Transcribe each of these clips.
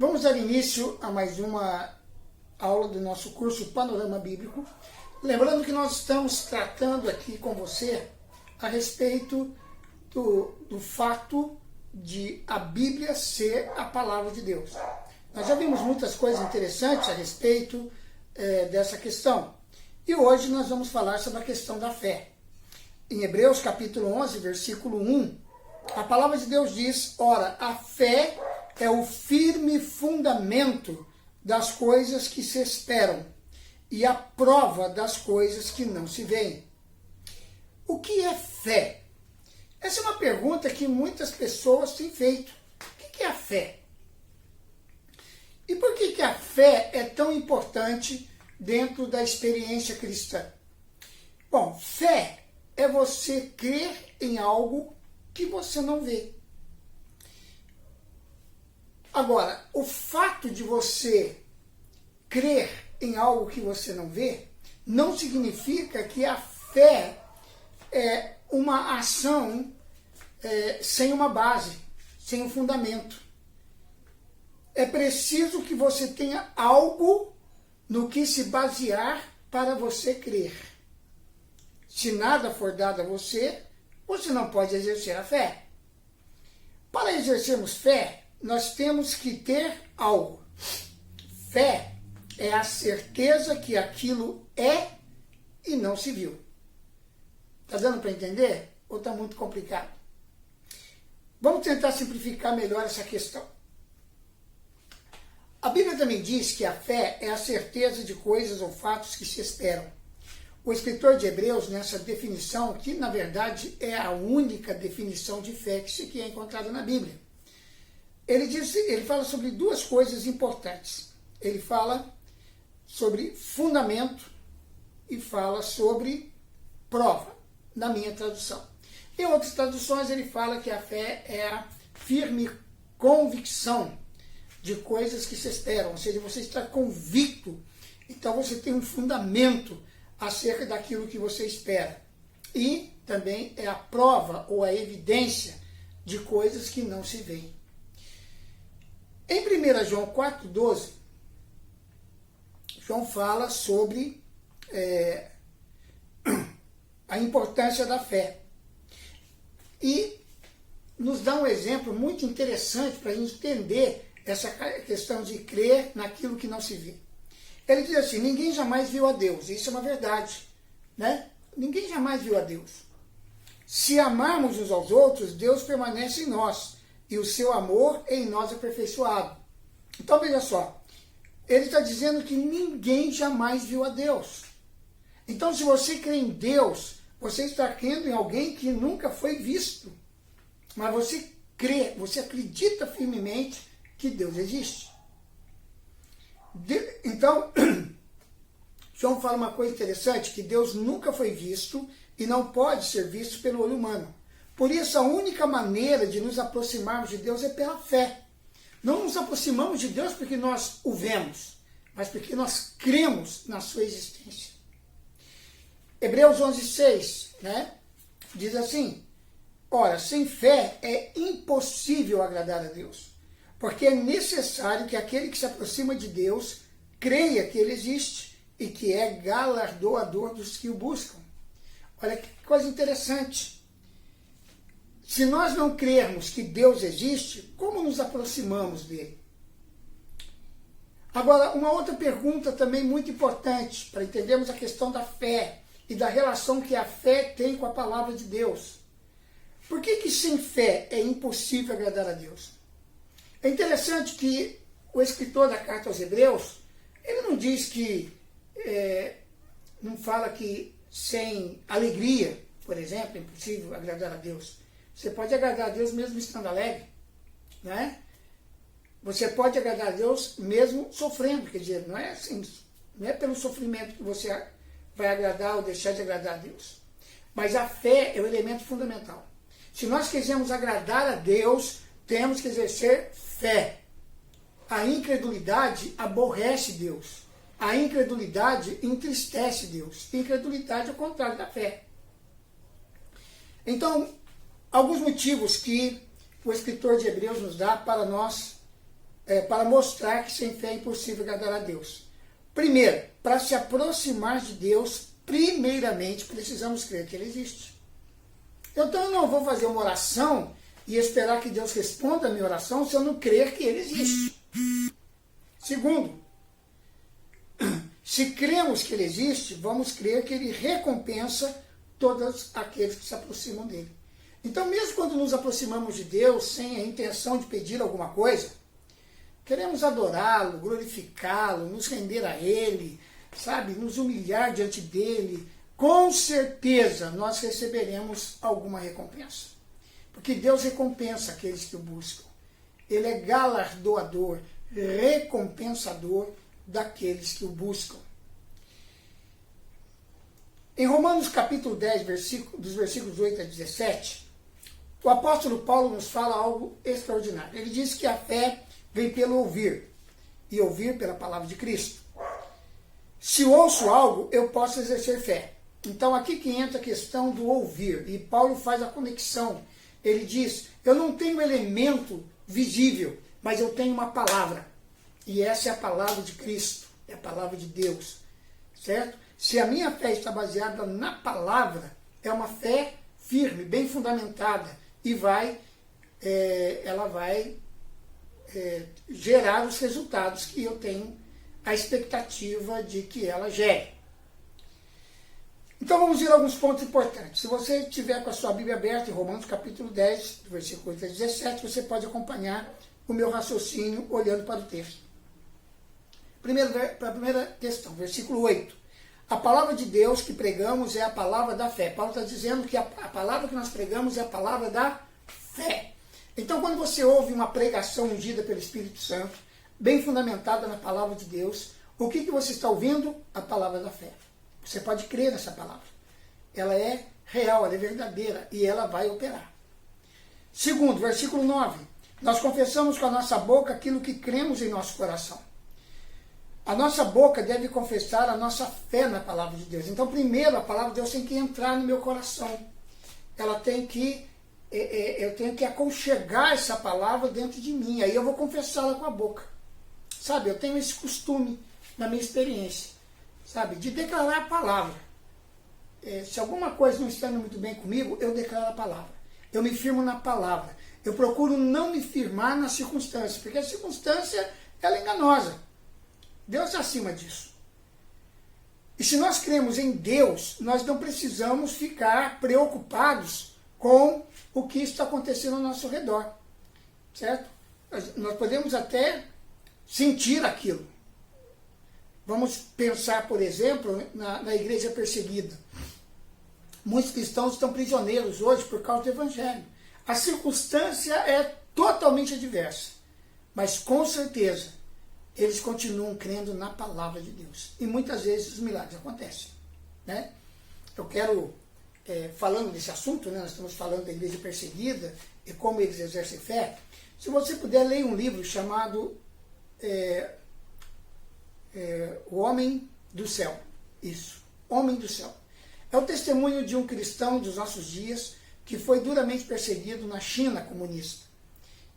Vamos dar início a mais uma aula do nosso curso Panorama Bíblico. Lembrando que nós estamos tratando aqui com você a respeito do fato de a Bíblia ser a palavra de Deus. Nós já vimos muitas coisas interessantes a respeito dessa questão. E hoje nós vamos falar sobre a questão da fé. Em Hebreus capítulo 11, versículo 1, a palavra de Deus diz: ora, a fé é o firme fundamento das coisas que se esperam e a prova das coisas que não se veem. O que é fé? Essa é uma pergunta que muitas pessoas têm feito. O que é a fé? E por que a fé é tão importante dentro da experiência cristã? Bom, fé é você crer em algo que você não vê. Agora, o fato de você crer em algo que você não vê, não significa que a fé é uma ação sem uma base, sem um fundamento. É preciso que você tenha algo no que se basear para você crer. Se nada for dado a você, você não pode exercer a fé. Para exercermos fé, nós temos que ter algo. Fé é a certeza que aquilo é e não se viu. Está dando para entender? Ou está muito complicado? Vamos tentar simplificar melhor essa questão. A Bíblia também diz que a fé é a certeza de coisas ou fatos que se esperam. O escritor de Hebreus, nessa definição, que na verdade é a única definição de fé que é encontrada na Bíblia, ele fala sobre duas coisas importantes. Ele fala sobre fundamento e fala sobre prova, na minha tradução. Em outras traduções ele fala que a fé é a firme convicção de coisas que se esperam, ou seja, você está convicto, então você tem um fundamento acerca daquilo que você espera. E também é a prova ou a evidência de coisas que não se veem. Em 1 João 4,12, João fala sobre a importância da fé. E nos dá um exemplo muito interessante para a gente entender essa questão de crer naquilo que não se vê. Ele diz assim: ninguém jamais viu a Deus. Isso é uma verdade, né? Ninguém jamais viu a Deus. Se amarmos uns aos outros, Deus permanece em nós, e o seu amor é em nós aperfeiçoado. Então veja só, ele está dizendo que ninguém jamais viu a Deus. Então, se você crê em Deus, você está crendo em alguém que nunca foi visto. Mas você crê, você acredita firmemente que Deus existe. Então, João fala uma coisa interessante, que Deus nunca foi visto e não pode ser visto pelo olho humano. Por isso, a única maneira de nos aproximarmos de Deus é pela fé. Não nos aproximamos de Deus porque nós o vemos, mas porque nós cremos na sua existência. Hebreus 11,6, né, diz assim: ora, sem fé é impossível agradar a Deus, porque é necessário que aquele que se aproxima de Deus creia que Ele existe e que é galardoador dos que o buscam. Olha que coisa interessante. Se nós não crermos que Deus existe, como nos aproximamos dele? Agora, uma outra pergunta também muito importante para entendermos a questão da fé e da relação que a fé tem com a palavra de Deus. Por que sem fé é impossível agradar a Deus? É interessante que o escritor da carta aos Hebreus, ele não diz que, não fala que sem alegria, por exemplo, é impossível agradar a Deus. Você pode agradar a Deus mesmo estando alegre, né? Você pode agradar a Deus mesmo sofrendo, quer dizer, não é assim, não é pelo sofrimento que você vai agradar ou deixar de agradar a Deus. Mas a fé é o elemento fundamental. Se nós quisermos agradar a Deus, temos que exercer fé. A incredulidade aborrece Deus. A incredulidade entristece Deus. Incredulidade é o contrário da fé. Então, alguns motivos que o escritor de Hebreus nos dá para nós para mostrar que sem fé é impossível agradar a Deus. Primeiro, para se aproximar de Deus, primeiramente precisamos crer que Ele existe. Então eu não vou fazer uma oração e esperar que Deus responda a minha oração se eu não crer que Ele existe. Segundo, se cremos que Ele existe, vamos crer que Ele recompensa todos aqueles que se aproximam dEle. Então, mesmo quando nos aproximamos de Deus sem a intenção de pedir alguma coisa, queremos adorá-lo, glorificá-lo, nos render a Ele, sabe, nos humilhar diante dEle, com certeza nós receberemos alguma recompensa. Porque Deus recompensa aqueles que o buscam. Ele é galardoador, recompensador daqueles que o buscam. Em Romanos capítulo 10, dos versículos 8 a 17, o apóstolo Paulo nos fala algo extraordinário. Ele diz que a fé vem pelo ouvir, e ouvir pela palavra de Cristo. Se ouço algo, eu posso exercer fé. Então aqui que entra a questão do ouvir, e Paulo faz a conexão. Ele diz, eu não tenho elemento visível, mas eu tenho uma palavra. E essa é a palavra de Cristo, é a palavra de Deus, certo? Se a minha fé está baseada na palavra, é uma fé firme, bem fundamentada, e ela vai gerar os resultados que eu tenho a expectativa de que ela gere. Então vamos ver alguns pontos importantes. Se você estiver com a sua Bíblia aberta em Romanos capítulo 10, do versículo 8 a 17, você pode acompanhar o meu raciocínio olhando para o texto. Para a primeira questão, versículo 8. A palavra de Deus que pregamos é a palavra da fé. Paulo está dizendo que a palavra que nós pregamos é a palavra da fé. Então, quando você ouve uma pregação ungida pelo Espírito Santo, bem fundamentada na palavra de Deus, o que você está ouvindo? A palavra da fé. Você pode crer nessa palavra. Ela é real, ela é verdadeira e ela vai operar. Segundo, versículo 9. Nós confessamos com a nossa boca aquilo que cremos em nosso coração. A nossa boca deve confessar a nossa fé na palavra de Deus. Então, primeiro, a palavra de Deus tem que entrar no meu coração. Ela tem que, eu tenho que aconchegar essa palavra dentro de mim. Aí eu vou confessá-la com a boca. Sabe, eu tenho esse costume, na minha experiência, sabe, de declarar a palavra. Se alguma coisa não está indo muito bem comigo, eu declaro a palavra. Eu me firmo na palavra. Eu procuro não me firmar na circunstância, porque a circunstância, ela é enganosa. Deus é acima disso. E se nós cremos em Deus, nós não precisamos ficar preocupados com o que está acontecendo ao nosso redor. Certo? Nós podemos até sentir aquilo. Vamos pensar, por exemplo, na igreja perseguida. Muitos cristãos estão prisioneiros hoje por causa do Evangelho. A circunstância é totalmente adversa. Mas com certeza, eles continuam crendo na palavra de Deus. E muitas vezes os milagres acontecem. Né? Eu quero, falando desse assunto, né, nós estamos falando da igreja perseguida e como eles exercem fé. Se você puder, ler um livro chamado O Homem do Céu. Isso, Homem do Céu. É o testemunho de um cristão dos nossos dias que foi duramente perseguido na China comunista.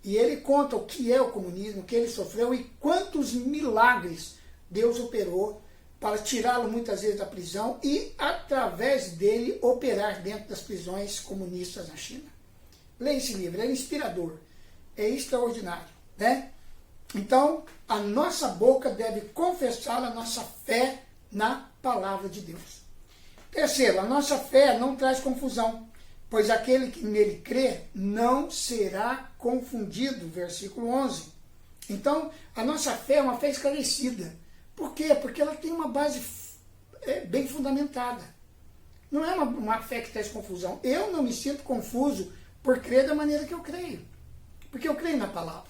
E ele conta o que é o comunismo, o que ele sofreu e quantos milagres Deus operou para tirá-lo muitas vezes da prisão e, através dele, operar dentro das prisões comunistas na China. Leia esse livro, é inspirador, é extraordinário. Né? Então, a nossa boca deve confessar a nossa fé na palavra de Deus. Terceiro, a nossa fé não traz confusão, pois aquele que nele crê não será confundido, versículo 11. Então, a nossa fé é uma fé esclarecida. Por quê? Porque ela tem uma base bem fundamentada. Não é uma fé que traz confusão. Eu não me sinto confuso por crer da maneira que eu creio. Porque eu creio na palavra.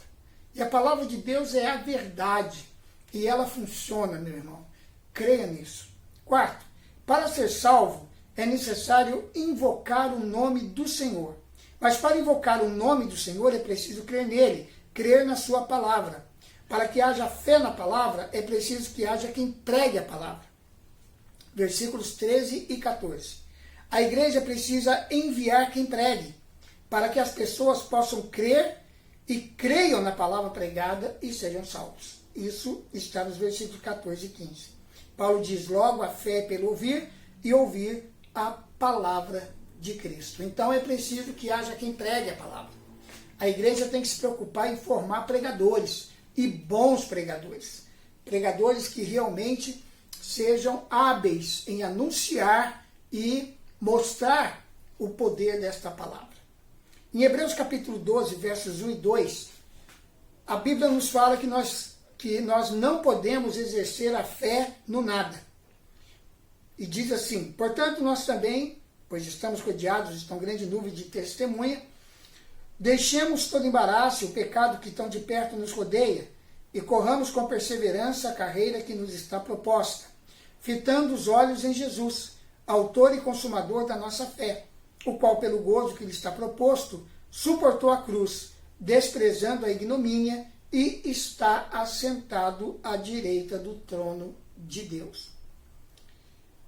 E a palavra de Deus é a verdade. E ela funciona, meu irmão. Creia nisso. Quarto, para ser salvo, é necessário invocar o nome do Senhor. Mas para invocar o nome do Senhor é preciso crer nele, crer na sua palavra. Para que haja fé na palavra, é preciso que haja quem pregue a palavra. Versículos 13 e 14. A igreja precisa enviar quem pregue, para que as pessoas possam crer e creiam na palavra pregada e sejam salvos. Isso está nos versículos 14 e 15. Paulo diz, logo a fé é pelo ouvir e ouvir a palavra de Cristo. Então é preciso que haja quem pregue a palavra. A igreja tem que se preocupar em formar pregadores e bons pregadores. Pregadores que realmente sejam hábeis em anunciar e mostrar o poder desta palavra. Em Hebreus capítulo 12, versos 1 e 2, a Bíblia nos fala que nós não podemos exercer a fé no nada. E diz assim, portanto nós também, pois estamos rodeados de tão grande nuvem de testemunha, deixemos todo embaraço e o pecado que tão de perto nos rodeia, e corramos com perseverança a carreira que nos está proposta, fitando os olhos em Jesus, autor e consumador da nossa fé, o qual, pelo gozo que lhe está proposto, suportou a cruz, desprezando a ignomínia, e está assentado à direita do trono de Deus.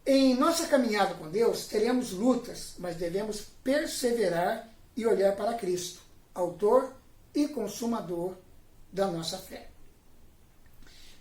Em nossa caminhada com Deus, teremos lutas, mas devemos perseverar e olhar para Cristo, autor e consumador da nossa fé.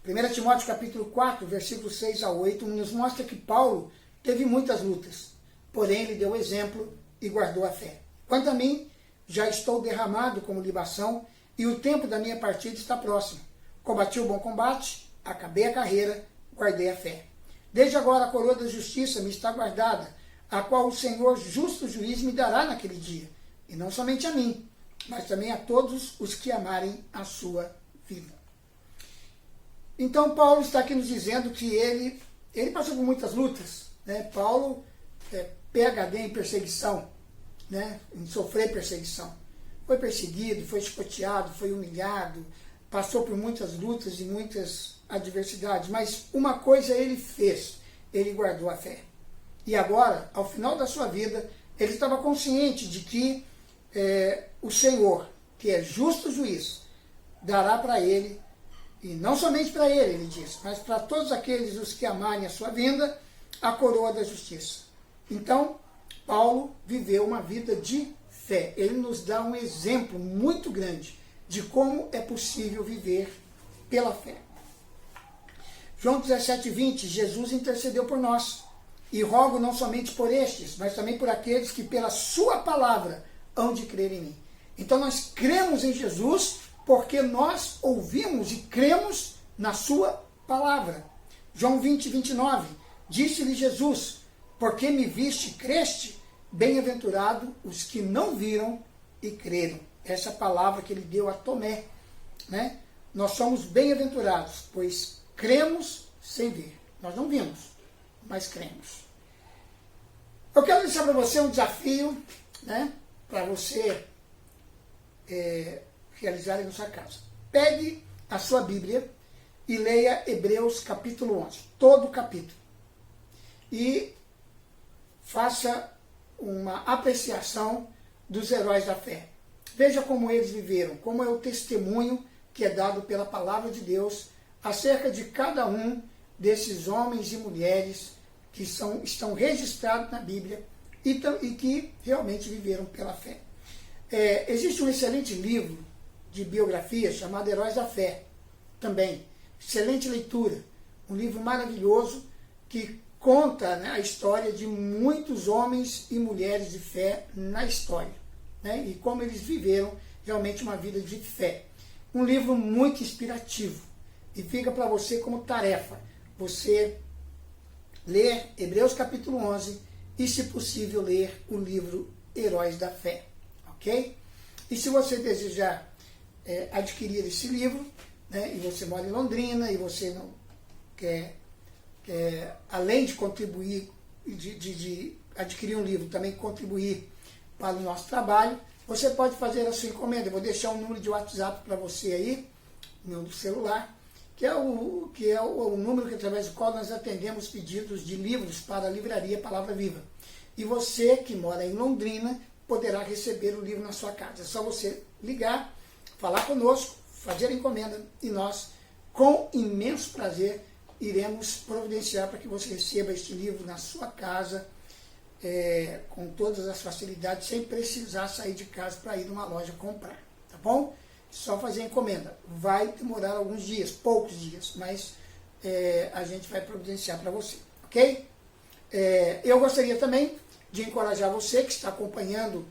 1 Timóteo capítulo 4, versículos 6 a 8, nos mostra que Paulo teve muitas lutas, porém ele deu exemplo e guardou a fé. Quanto a mim, já estou derramado como libação, e o tempo da minha partida está próximo. Combati o bom combate, acabei a carreira, guardei a fé. Desde agora a coroa da justiça me está guardada, a qual o Senhor, justo juiz, me dará naquele dia, e não somente a mim, mas também a todos os que amarem a sua vida. Então Paulo está aqui nos dizendo que ele passou por muitas lutas, né? Paulo é PhD em perseguição, né? Em sofrer perseguição. Foi perseguido, foi chicoteado, foi humilhado, passou por muitas lutas e muitas adversidades, mas uma coisa ele fez, ele guardou a fé. E agora, ao final da sua vida, ele estava consciente de que o Senhor, que é justo juiz, dará para ele, e não somente para ele diz, mas para todos aqueles os que amarem a sua vinda, a coroa da justiça. Então, Paulo viveu uma vida de fé. Ele nos dá um exemplo muito grande de como é possível viver pela fé. João 17:20, Jesus intercedeu por nós, e rogo não somente por estes, mas também por aqueles que pela sua palavra hão de crer em mim. Então nós cremos em Jesus porque nós ouvimos e cremos na sua palavra. João 20:29, disse-lhe Jesus, porque me viste e creste, bem-aventurado os que não viram e creram. Essa palavra que ele deu a Tomé, né? Nós somos bem-aventurados, pois cremos sem ver. Nós não vimos, mas cremos. Eu quero deixar para você um desafio, né? Para você realizar aí na sua casa. Pegue a sua Bíblia e leia Hebreus capítulo 11, todo o capítulo. E faça uma apreciação dos heróis da fé. Veja como eles viveram, como é o testemunho que é dado pela palavra de Deus acerca de cada um desses homens e mulheres que estão registrados na Bíblia e que realmente viveram pela fé. Existe um excelente livro de biografia chamado Heróis da Fé, também. Excelente leitura. Um livro maravilhoso que conta, né, a história de muitos homens e mulheres de fé na história, né, e como eles viveram realmente uma vida de fé. Um livro muito inspirativo. E fica para você como tarefa, você ler Hebreus capítulo 11 e, se possível, ler o livro Heróis da Fé. Ok? E se você desejar adquirir esse livro, né, e você mora em Londrina e você não quer, além de contribuir, de adquirir um livro, também contribuir para o nosso trabalho, você pode fazer a sua encomenda. Eu vou deixar um número de WhatsApp para você aí, no celular, que é o número através do qual nós atendemos pedidos de livros para a livraria Palavra Viva. E você que mora em Londrina poderá receber o livro na sua casa. É só você ligar, falar conosco, fazer a encomenda e nós, com imenso prazer, iremos providenciar para que você receba este livro na sua casa, com todas as facilidades, sem precisar sair de casa para ir numa loja comprar. Tá bom? só fazer a encomenda. Vai demorar alguns dias, poucos dias, mas a gente vai providenciar para você, ok? Eu gostaria também de encorajar você que está acompanhando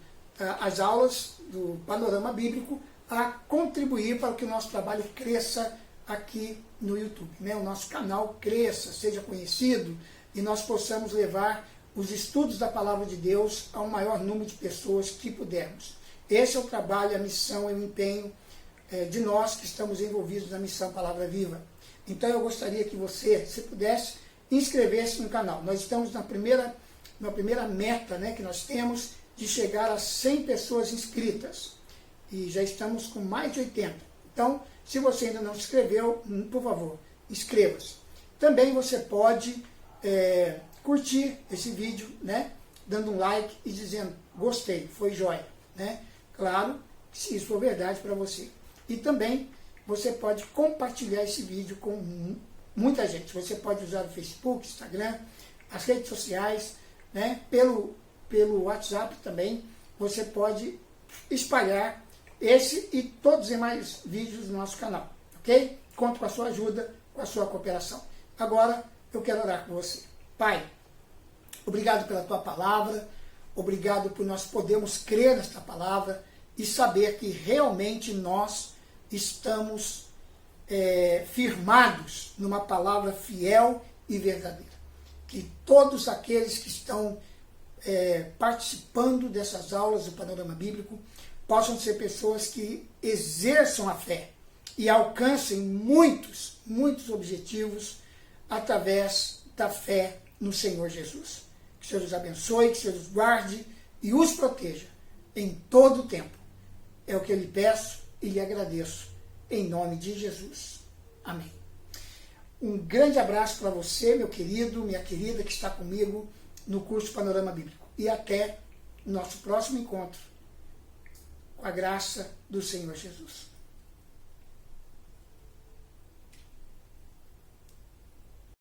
as aulas do Panorama Bíblico a contribuir para que o nosso trabalho cresça aqui no YouTube, né? O nosso canal cresça, seja conhecido e nós possamos levar os estudos da Palavra de Deus ao maior número de pessoas que pudermos. Esse é o trabalho, a missão e o empenho de nós que estamos envolvidos na missão Palavra Viva. Então eu gostaria que você, se pudesse, inscrever-se no canal. Nós estamos na primeira meta, né, que nós temos de chegar a 100 pessoas inscritas. E já estamos com mais de 80. Então, se você ainda não se inscreveu, por favor, inscreva-se. Também você pode curtir esse vídeo, né, dando um like e dizendo, gostei, foi jóia, né? Claro, se isso for verdade para você. E também você pode compartilhar esse vídeo com muita gente. Você pode usar o Facebook, Instagram, as redes sociais, né? Pelo WhatsApp também. Você pode espalhar esse e todos os demais vídeos do nosso canal, ok? Conto com a sua ajuda, com a sua cooperação. Agora eu quero orar com você. Pai, obrigado pela tua palavra, obrigado por nós podermos crer nesta palavra e saber que realmente nós estamos firmados numa palavra fiel e verdadeira. Que todos aqueles que estão participando dessas aulas do Panorama Bíblico possam ser pessoas que exerçam a fé e alcancem muitos objetivos através da fé no Senhor Jesus. Que o Senhor os abençoe, que o Senhor os guarde e os proteja em todo o tempo. É o que eu lhe peço e lhe agradeço, em nome de Jesus. Amém. Um grande abraço para você, meu querido, minha querida, que está comigo no curso Panorama Bíblico. E até o nosso próximo encontro, com a graça do Senhor Jesus.